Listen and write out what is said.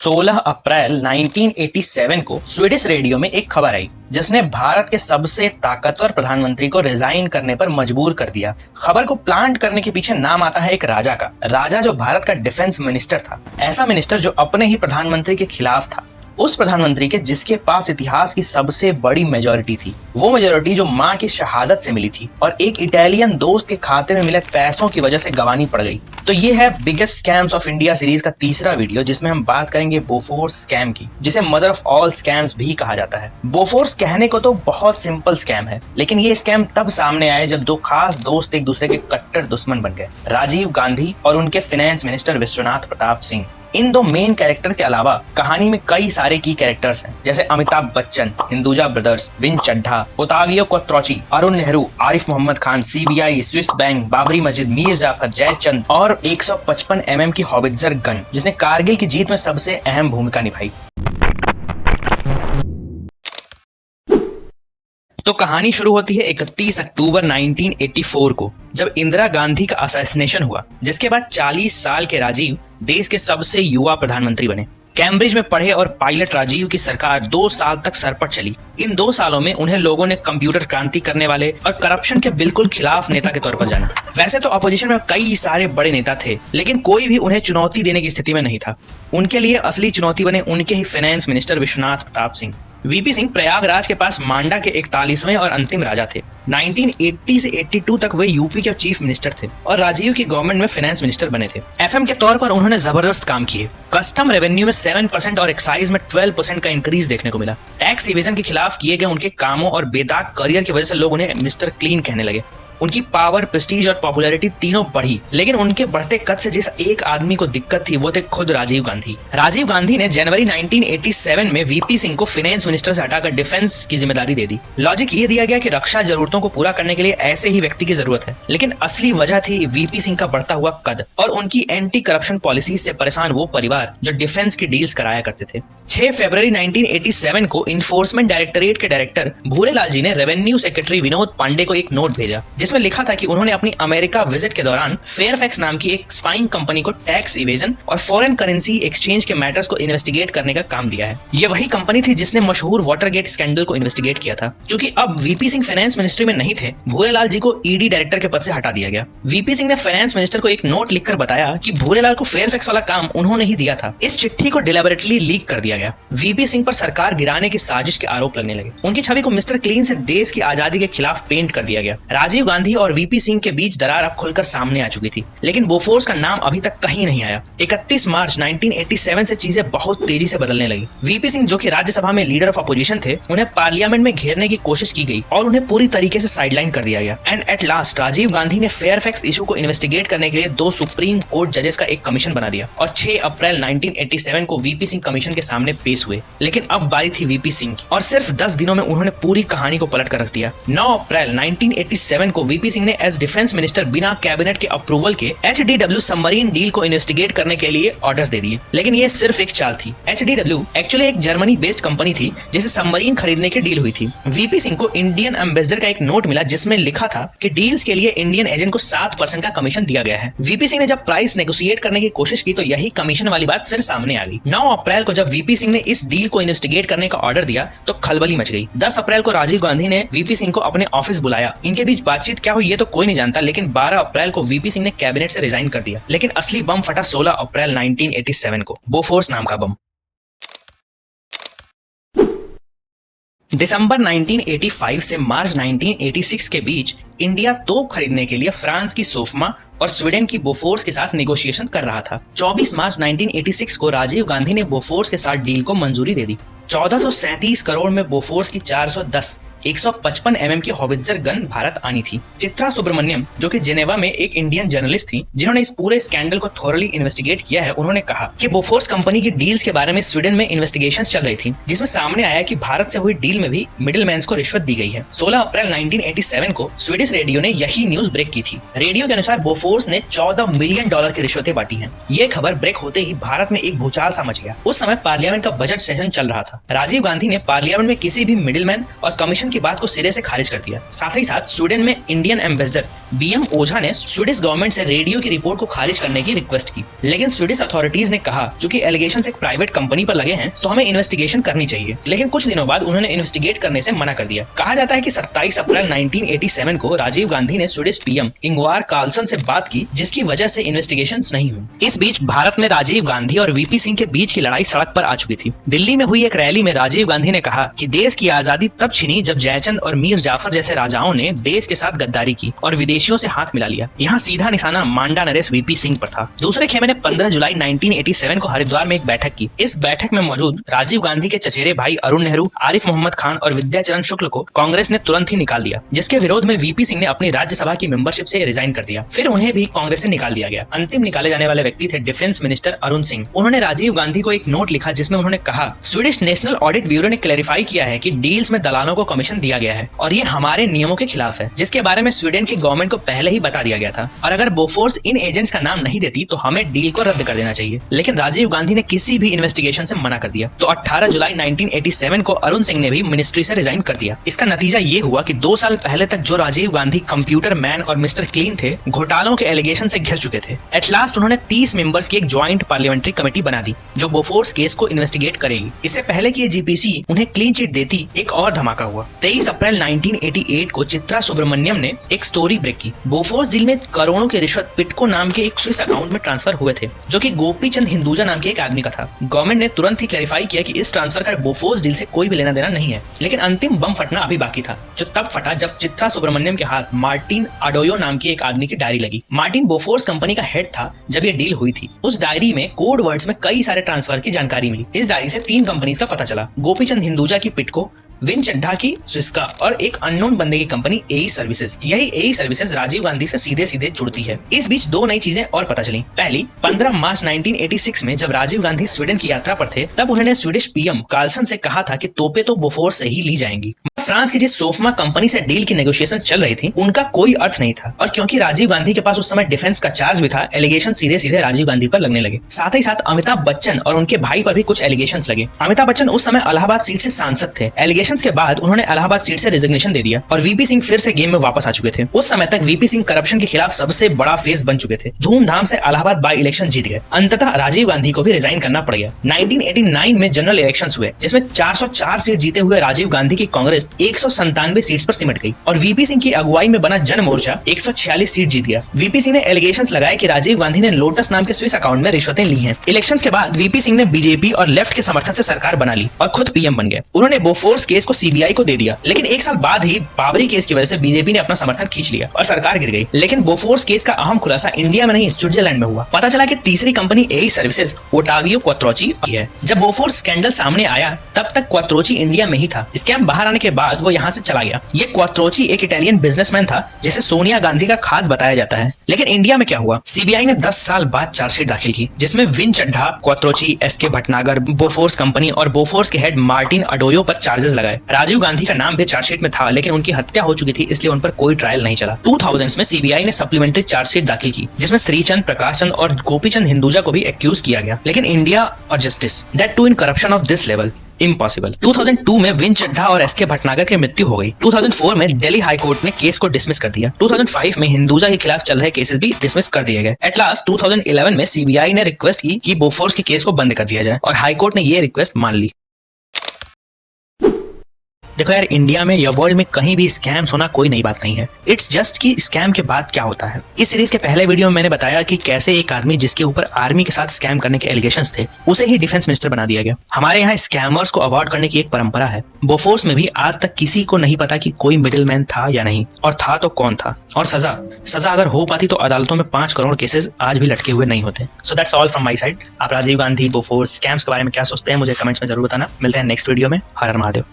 16 अप्रैल 1987 को Swedish radio में एक खबर आई जिसने भारत के सबसे ताकतवर प्रधानमंत्री को रिजाइन करने पर मजबूर कर दिया। खबर को प्लांट करने के पीछे नाम आता है एक राजा का, राजा जो भारत का डिफेंस मिनिस्टर था। ऐसा मिनिस्टर जो अपने ही प्रधानमंत्री के खिलाफ था, उस प्रधानमंत्री के जिसके पास इतिहास की सबसे बड़ी मेजॉरिटी थी, वो मेजॉरिटी जो मां की शहादत से मिली थी और एक इटालियन दोस्त के खाते में मिले पैसों की वजह से गंवानी पड़ गई। तो ये है biggest scams of India series का तीसरा वीडियो, जिसमें हम बात करेंगे बोफोर्स स्कैम की, जिसे मदर ऑफ ऑल स्कैम्स भी कहा जाता है। बोफोर्स कहने को तो बहुत सिंपल स्कैम है, लेकिन ये स्कैम तब सामने आए जब दो खास दोस्त एक दूसरे के कट्टर दुश्मन बन गए, राजीव गांधी और उनके फाइनेंस मिनिस्टर विश्वनाथ प्रताप सिंह। इन दो मेन कैरेक्टर के अलावा कहानी में कई सारे की कैरेक्टर्स हैं, जैसे Amitabh Bachchan, Hinduja brothers, Win Chadha, Ottavio Quattrocchi, Arun Nehru, Arif Mohammed Khan, CBI, Swiss bank, Babri Masjid, Mir Jafar, Jaichand और 155 mm की हॉवित्जर गन, जिसने कारगिल की जीत में सबसे अहम भूमिका निभाई। तो कहानी शुरू होती है 31 अक्टूबर 1984 को, जब इंदिरा गांधी का असैसिनेशन हुआ, जिसके बाद 40 साल के राजीव देश के सबसे युवा प्रधानमंत्री बने। कैम्ब्रिज में पढ़े और पायलट राजीव की सरकार 2 साल तक सरपट चली। इन 2 सालों में उन्हें लोगों ने कंप्यूटर क्रांति करने वाले और करप्शन के बिल्कुल खिलाफ नेता के तौर पर जाना। वैसे तो अपोजिशन में कई सारे बड़े नेता थे, लेकिन कोई भी उन्हें चुनौती देने की स्थिति में नहीं था। उनके लिए असली चुनौती बने उनके ही finance minister Vishwanath Pratap Singh. VP Singh Prayagraj के पास मांडा के 41वें और अंतिम राजा थे। 1980 से 82 तक वे यूपी के चीफ मिनिस्टर थे और राजीव की गवर्नमेंट में फाइनेंस मिनिस्टर बने थे। एफएम के तौर पर उन्होंने जबरदस्त काम किए। कस्टम रेवेन्यू में 7% और एक्साइज में 12% का इंक्रीज देखने को मिला। टैक्स इवेजन के खिलाफ किए गए उनके कामों और बेदाग करियर की वजह से लोग उन्हें मिस्टर क्लीन कहने लगे। उनकी पावर, प्रेस्टीज और पॉपुलैरिटी तीनों बढ़ी, लेकिन उनके बढ़ते कद से जिस एक आदमी को दिक्कत थी वो थे खुद राजीव गांधी। राजीव गांधी ने जनवरी 1987 में वीपी सिंह को फाइनेंस मिनिस्टर से हटाकर डिफेंस की जिम्मेदारी दे दी। लॉजिक ये दिया गया कि रक्षा जरूरतों को पूरा करने के लिए ऐसे ही व्यक्ति की जरूरत है, लेकिन असली वजह थी वीपी सिंह का बढ़ता हुआ कद और उनकी एंटी करप्शन पॉलिसीज से परेशान वो परिवार जो डिफेंस की डील्स कराया करते थे। 6 फरवरी 1987 को इन्फोर्समेंट डायरेक्टोरेट के डायरेक्टर भूरेलाल जी ने रेवेन्यू सेक्रेटरी विनोद पांडे को एक नोट भेजा, जिसमें लिखा था कि उन्होंने अपनी अमेरिका विजिट के दौरान फेयरफैक्स नाम की एक स्पाइंग कंपनी को टैक्स इवेजन और फॉरेन करेंसी एक्सचेंज के मैटर्स को इन्वेस्टिगेट करने का काम दिया है। ये वही कंपनी थी जिसने मशहूर वाटरगेट स्कैंडल को इन्वेस्टिगेट किया था। क्योंकि अब वीपी सिंह फाइनेंस मिनिस्ट्री में नहीं थे, भूरेलाल जी को ईडी डायरेक्टर के पद से हटा दिया गया। वीपी सिंह ने फाइनेंस मिनिस्टर को एक नोट लिखकर बताया कि भूरेलाल को फेयरफैक्स वाला काम उन्होंने ही दिया था। इस चिट्ठी को डिलिबरेटली लीक कर दिया गया। वीपी सिंह पर सरकार गिराने की साजिश के आरोप लगने लगे। उनकी छवि को मिस्टर क्लीन से देश की आजादी के खिलाफ पेंट कर दिया गया। राजीव गांधी और वीपी सिंह के बीच दरार अब खुलकर सामने आ चुकी थी, लेकिन बोफोर्स का नाम अभी तक कहीं नहीं आया। 31 मार्च 1987 से चीजें बहुत तेजी से बदलने लगी। वीपी सिंह, जो कि राज्यसभा में लीडर ऑफ अपोजिशन थे, उन्हें पार्लियामेंट में घेरने की कोशिश की गई और उन्हें पूरी तरीके से साइडलाइन कर दिया गया। And at last Rajiv Gandhi ने फेयरफैक्स इशू को इन्वेस्टिगेट करने के लिए 2 सुप्रीम कोर्ट जजेस का एक कमीशन बना दिया और 6 अप्रैल 1987 को वीपी सिंह कमीशन के सामने पेश हुए। लेकिन अब बारी थी वीपी सिंह की और सिर्फ 10 दिनों में उन्होंने पूरी कहानी को पलट कर रख दिया। 9 अप्रैल 1987 को वीपी सिंह ने एज डिफेंस मिनिस्टर बिना कैबिनेट के अप्रूवल के HDW सबमरीन डील को इन्वेस्टिगेट करने के लिए ऑर्डर्स दे दिए। लेकिन ये सिर्फ एक चाल थी। HDW एक्चुअली एक जर्मनी बेस्ड कंपनी थी जिसे सबमरीन खरीदने की डील हुई थी। वीपी सिंह को इंडियन एम्बेसडर का एक नोट मिला जिसमें लिखा था कि डील्स के लिए इंडियन एजेंट को 7% का कमीशन दिया गया है। वीपी सिंह ने जब प्राइस नेगोशिएट करने की कोशिश की तो यही कमीशन वाली बात फिर सामने आ गई। 9 अप्रैल को जब वीपी सिंह ने इस डील को इन्वेस्टिगेट करने का ऑर्डर दिया तो खलबली मच गई। 10 अप्रैल को राजीव गांधी ने वीपी सिंह को अपने ऑफिस बुलाया। इनके बीच बातचीत क्या हुई ये तो कोई नहीं जानता, लेकिन 12 अप्रैल को वीपी सिंह ने कैबिनेट से रिजाइन कर दिया। लेकिन असली बम फटा 16 अप्रैल 1987 को, बोफोर्स नाम का बम। दिसंबर 1985 से मार्च 1986 के बीच इंडिया तोप खरीदने के लिए फ्रांस की सोफमा और स्वीडन की बोफोर्स के साथ नेगोशिएशन कर रहा था। 24 मार्च 1986 को राजीव गांधी ने बोफोर्स के साथ डील को मंजूरी दे दी। 1437 करोड़ में बोफोर्स की 410 155 mm की हॉवित्जर गन भारत आनी थी। चित्रा सुब्रमण्यम, जो कि जेनेवा में एक इंडियन जर्नलिस्ट थी जिन्होंने इस पूरे स्कैंडल को थोरली इन्वेस्टिगेट किया है, उन्होंने कहा कि बोफोर्स कंपनी की डील्स के बारे में स्वीडन में इन्वेस्टिगेशंस चल रही थी, जिसमें सामने आया कि भारत से हुई डील में भी मिडिलमैन्स को रिश्वत दी गई है। 16 अप्रैल 1987 को स्वीडिश रेडियो ने यही न्यूज ब्रेक की थी। रेडियो के अनुसार बोफोर्स ने $14 मिलियन की रिश्वतें बांटी हैं। ये खबर ब्रेक होते ही भारत में एक भूचाल सा मच गया। उस समय पार्लियामेंट का बजट सेशन चल रहा था। राजीव गांधी ने पार्लियामेंट में किसी भी मिडिलमैन और कमीशन की बात को सिरे से खारिज कर दिया। साथ ही साथ स्वीडन में इंडियन एम्बेसडर बीएम ओझा ने स्वीडिश गवर्नमेंट से रेडियो की रिपोर्ट को खारिज करने की रिक्वेस्ट की, लेकिन स्वीडिश अथॉरिटीज ने कहा क्योंकि एलिगेशंस एक प्राइवेट कंपनी पर लगे हैं तो हमें इन्वेस्टिगेशन करनी चाहिए। लेकिन कुछ दिनों बाद उन्होंने इन्वेस्टिगेट करने से मना कर दिया। कहा जाता है कि 27 अप्रैल 1987 को राजीव गांधी ने स्वीडिश पीएम इंगवार कार्लसन से बात की, जिसकी वजह से इन्वेस्टिगेशंस नहीं हुई। इस बीच भारत में राजीव गांधी और वीपी सिंह के बीच की लड़ाई सड़क पर आ चुकी थी। दिल्ली में हुई एक रैली में राजीव गांधी ने कहा कि देश की आजादी तब छिनी जब जयचंद और मीर जाफर जैसे राजाओं ने देश के साथ गद्दारी की और विदेशियों से हाथ मिला लिया। यहाँ सीधा निशाना मांडा नरेश वीपी सिंह पर था। दूसरे खेमे ने 15 जुलाई 1987 को हरिद्वार में एक बैठक की। इस बैठक में मौजूद राजीव गांधी के चचेरे भाई अरुण नेहरू, आरिफ मोहम्मद खान और विद्याचरण शुक्ल को कांग्रेस ने तुरंत ही निकाल दिया, जिसके विरोध में वीपी सिंह ने अपनी राज्यसभा की मेंबरशिप से रिजाइन कर दिया। फिर उन्हें भी कांग्रेस से निकाल दिया गया। अंतिम निकाले जाने वाले व्यक्ति थे डिफेंस मिनिस्टर अरुण सिंह। उन्होंने राजीव गांधी को एक नोट लिखा जिसमें उन्होंने कहा, स्वीडिश नेशनल ऑडिट ब्यूरो ने क्लैरिफाई किया है कि डील्स में दलालों को कमीशन दिया गया है और ये हमारे नियमों के खिलाफ है, जिसके बारे में स्वीडन की गवर्नमेंट को पहले ही बता दिया गया था और अगर बोफोर्स इन एजेंट्स का नाम नहीं देती तो हमें डील को रद्द कर देना चाहिए। लेकिन राजीव गांधी ने किसी भी इन्वेस्टिगेशन से मना कर दिया। तो 18 जुलाई 1987 को अरुण सिंह ने भी मिनिस्ट्री से रिजाइन कर दिया। इसका नतीजा ये हुआ कि 2 साल पहले तक जो राजीव गांधी कंप्यूटर मैन और मिस्टर क्लीन थे, घोटालों के एलिगेशन से घिर चुके थे। एट लास्ट उन्होंने 30 मेंबर्स की एक ज्वाइंट पार्लियामेंट्री कमेटी बना दी जो बोफोर्स केस को इन्वेस्टिगेट करेगी। इससे पहले कि ये जीपीसी उन्हें क्लीन चिट देती, एक और धमाका हुआ। 23 अप्रैल 1988 को चित्रा सुब्रमण्यम ने एक स्टोरी ब्रेक की। बोफोर्स डील में करोड़ों की रिश्वत पिटको नाम के एक स्विस अकाउंट में ट्रांसफर हुए थे, जो कि गोपीचंद हिंदुजा नाम के एक आदमी का था। गवर्नमेंट ने तुरंत ही क्लैरिफाई किया कि इस ट्रांसफर का बोफोर्स डील से कोई भी लेना देना नहीं है। लेकिन अंतिम बम फटना अभी बाकी था, जो तब फटा जब चित्रा सुब्रमण्यम के हाथ मार्टिन अडोयो नाम की एक आदमी की डायरी लगी। मार्टिन बोफोर्स कंपनी का हेड था जब ये डील हुई थी। उस डायरी में कोड वर्ड्स में कई सारे ट्रांसफर की जानकारी मिली। इस डायरी से 3 कंपनीज का पता चला, गोपीचंद हिंदुजा की पिटको, विन चड्ढा की स्विस्का और एक अननोन बंदे की कंपनी एई सर्विसेज। यही एई सर्विसेज राजीव गांधी से सीधे सीधे जुड़ती है। इस बीच 2 नई चीजें और पता चली। पहली, 15 मार्च 1986 में जब राजीव गांधी स्वीडन की यात्रा पर थे, तब उन्होंने स्वीडिश पीएम कार्लसन से कहा था कि तोपे तो बोफोर्स से ही ली जाएंगी। फ्रांस की जिस सोफमा कंपनी से डील की नेगोशिएशंस चल रही थी, उनका कोई अर्थ नहीं था और क्योंकि राजीव गांधी के पास उस समय डिफेंस का चार्ज भी था, एलिगेशन सीधे सीधे राजीव गांधी पर लगने लगे। साथ ही साथ अमिताभ बच्चन और उनके भाई पर भी कुछ एलिगेशंस लगे। अमिताभ बच्चन उस समय इलाहाबाद सीट से सांसद थे। एलिगेशंस के बाद उन्होंने इलाहाबाद सीट से रेजिग्नेशन दे दिया और वीपी सिंह फिर से गेम में वापस आ चुके थे। उस समय तक वीपी सिंह करप्शन के खिलाफ सबसे बड़ा फेस बन चुके थे। धूमधाम से इलाहाबाद बाई इलेक्शन जीत गए। अंततः राजीव गांधी को भी रिजाइन करना पड़ गया। 1989 में जनरल इलेक्शंस हुए, जिसमें 404 सीट जीते हुए राजीव गांधी की कांग्रेस 197 सीट्स पर सिमट गई और वीपी सिंह की अगुवाई में बना जन मोर्चा 146 सीट जीत गया। वीपी सिंह ने एलिगेशंस लगाए कि राजीव गांधी ने लोटस नाम के स्विस अकाउंट में रिश्वतें ली हैं। इलेक्शंस के बाद वीपी सिंह ने बीजेपी और लेफ्ट के समर्थन से सरकार बना ली और खुद पीएम बन गए। उन्होंने बोफोर्स केस को सीबीआई को दे दिया, लेकिन 1 साल बाद ही बाबरी केस की वजह से बीजेपी ने अपना समर्थन खींच लिया और सरकार गिर गई। लेकिन बोफोर्स केस का अहम खुलासा इंडिया में नहीं, स्विट्जरलैंड में हुआ। पता चला कि तीसरी कंपनी एई सर्विसेज ओटावियो क्वात्रोची की है। जब बोफोर्स स्कैंडल सामने आया, तब तक क्वात्रोची इंडिया में ही था। स्कैम बाहर आने के बाद वो यहाँ से चला गया। ये क्वात्रोची एक इटालियन बिजनेसमैन था जिसे सोनिया गांधी का खास बताया जाता है। लेकिन इंडिया में क्या हुआ? सीबीआई ने 10 साल बाद चार्जशीट दाखिल की, जिसमें Win Chadha, Quattrocchi, SK Bhatnagar, Bofors company और बोफोर्स के हेड मार्टिन अडोयो पर चार्जेस लगाए। राजीव गांधी का नाम भी चार्जशीट में था, लेकिन उनकी हत्या हो चुकी थी, इसलिए उन पर कोई ट्रायल नहीं चला। 2000 में सीबीआई ने सप्लीमेंट्री चार्जशीट दाखिल की, जिसमें श्रीचंद, प्रकाश चंद और गोपीचंद हिंदुजा को भी एक्यूज किया गया। लेकिन इंडिया और justice, that too in corruption of this level, impossible. 2002 में विन चड्ढा और एसके भटनागर की मृत्यु हो गई। 2004 में दिल्ली हाई कोर्ट ने केस को डिसमिस कर दिया। 2005 में हिंदुजा के खिलाफ चल रहे केसेस भी डिसमिस कर दिए गए। एट लास्ट 2011 में सीबीआई ने रिक्वेस्ट की कि बोफोर्स के केस को बंद कर दिया जाए और हाई कोर्ट ने ये रिक्वेस्ट मान ली। देखो यार, इंडिया में या वर्ल्ड में कहीं भी स्कैम्स होना कोई नई बात नहीं है। इट्स जस्ट कि स्कैम के बाद क्या होता है। इस सीरीज के पहले वीडियो में मैंने बताया कि कैसे एक आदमी जिसके ऊपर आर्मी के साथ स्कैम करने के एलिगेशंस थे, उसे ही डिफेंस मिनिस्टर बना दिया गया। हमारे यहाँ स्कैमर्स को अवॉर्ड करने की एक परंपरा है। बोफोर्स में भी आज तक किसी को नहीं पता कि कोई मिडिलमैन था या नहीं, और था तो कौन था। और सजा अगर हो पाती तो अदालतों में 5 करोड़ केसेस आज भी लटके हुए नहीं होते। So that's all from my side. आप राजीव गांधी, बोफोर्स, स्कैम्स के बारे में क्या सोचते हैं मुझे कमेंट्स में जरूर बताना। मिलते हैं नेक्स्ट वीडियो में। हर हर महादेव।